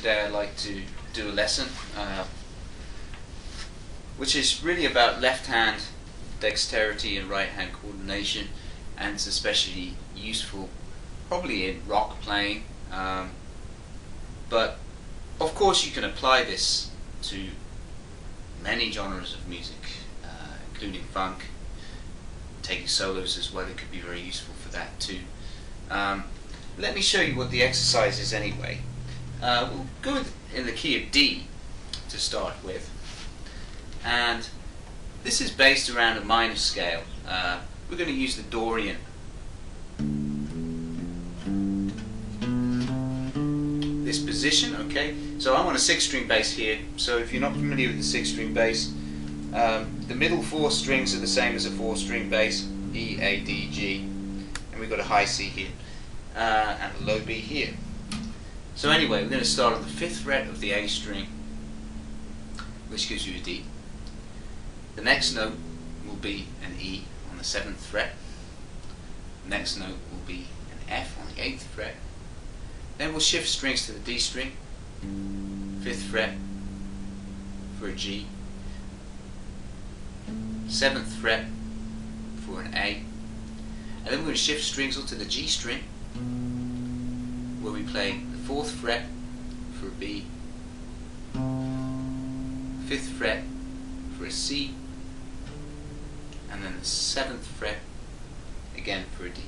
today I'd like to do a lesson which is really about left hand dexterity and right hand coordination, and it's especially useful probably in rock playing, but of course you can apply this to many genres of music, including funk. Taking solos as well, it could be very useful for that too. Let me show you what the exercise is anyway. We'll go in the key of D to start with, and this is based around a minor scale. We're going to use the Dorian. This position, okay? So I'm on a 6-string bass here, so if you're not familiar with the 6-string bass, the middle 4 strings are the same as a 4-string bass, E, A, D, G, and we've got a high C here, and a low B here. So anyway, we're going to start on the 5th fret of the A string, which gives you a D. The next note will be an E on the 7th fret. The next note will be an F on the 8th fret. Then we'll shift strings to the D string, 5th fret for a G, 7th fret for an A, and then we're going to shift strings onto the G string, where we play the 4th fret for a B, 5th fret for a C, and then the 7th fret again for a D.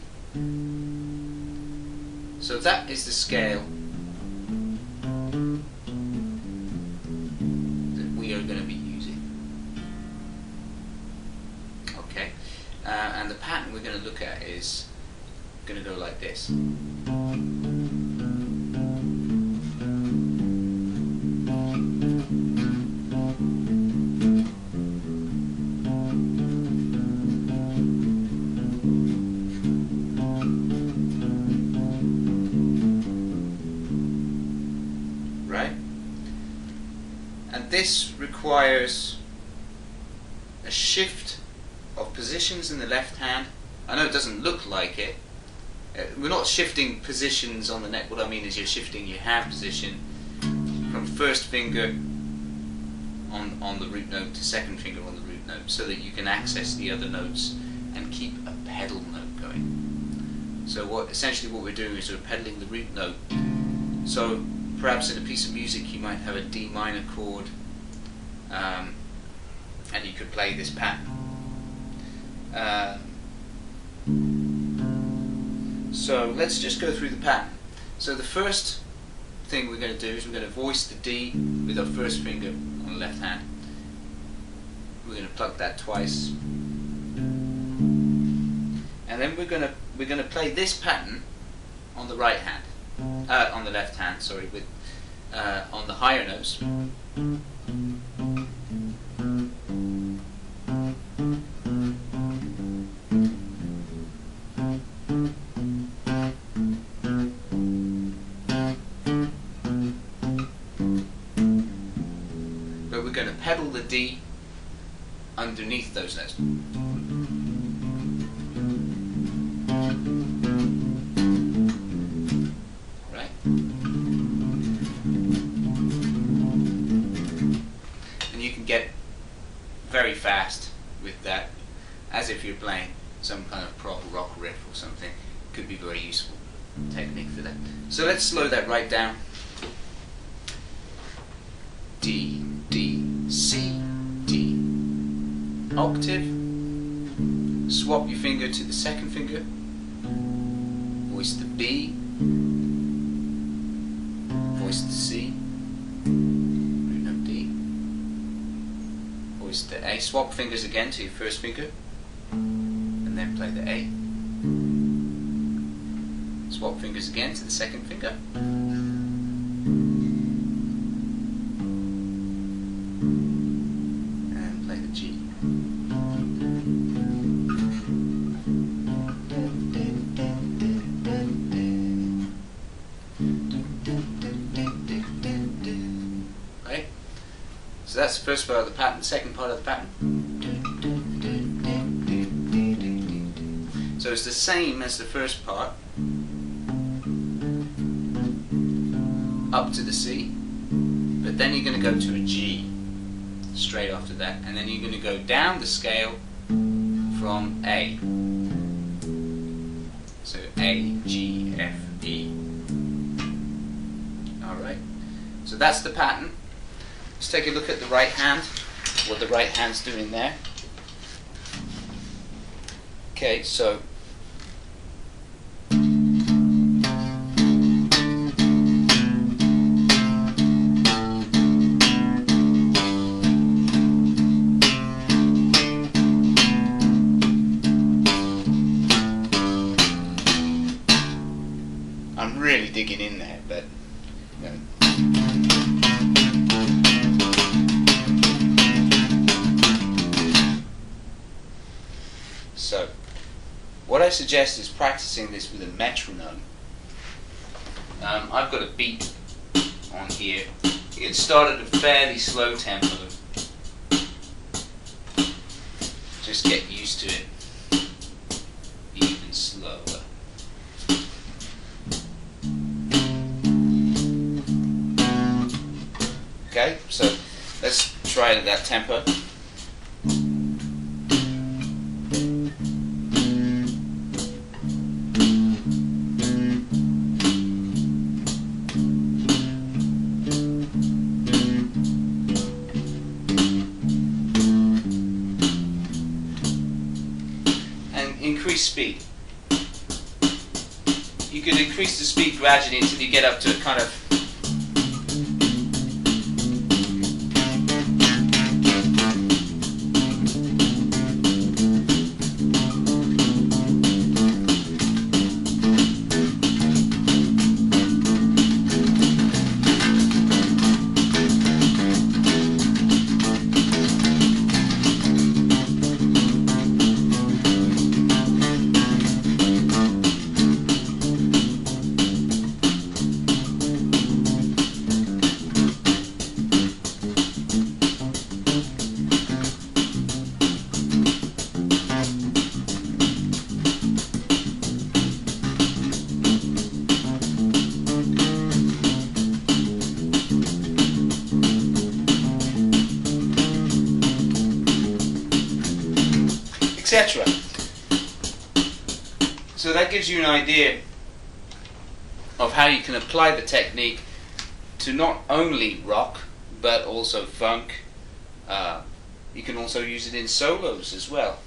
So that is the scale that we are going to be using. Okay, and the pattern we're going to look at is going to go like this. This requires a shift of positions in the left hand. I know it doesn't look like it. We're not shifting positions on the neck. What I mean is you're shifting your hand position from first finger on the root note to second finger on the root note, so that you can access the other notes and keep a pedal note going. So essentially what we're doing is we're pedaling the root note. So perhaps in a piece of music you might have a D minor chord, and you could play this pattern. So let's just go through the pattern. So the first thing we're going to do is we're going to voice the D with our first finger on the left hand. We're going to pluck that twice, and then we're going to play this pattern on the right hand, on the left hand. Sorry, with on the higher notes. But we're going to pedal the D underneath those notes. Right? And you can get very fast with that, as if you're playing some kind of prog rock riff or something. Could be very useful technique for that. So let's slow that right down. D, D, C, D. Octave. Swap your finger to the second finger. Voice the B. Voice the C. Root note D. Voice the A. Swap fingers again to your first finger, and then play the A. Swap fingers again to the second finger. And play the G. Right? So that's the first part of the pattern. Second part of the pattern. So it's the same as the first part. Up to the C, but then you're going to go to a G straight after that, and then you're going to go down the scale from A. So A, G, F, E. Alright, so that's the pattern. Let's take a look at the right hand, what the right hand's doing there. Okay, so I'm really digging in there, but you know. So what I suggest is practicing this with a metronome. I've got a beat on here. It started at a fairly slow tempo. Just get used to it. Even slower. Okay, so let's try it at that tempo. And increase speed. You can increase the speed gradually until you get up to a kind of etc. So that gives you an idea of how you can apply the technique to not only rock but also funk. You can also use it in solos as well.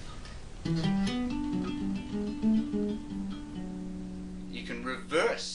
You can reverse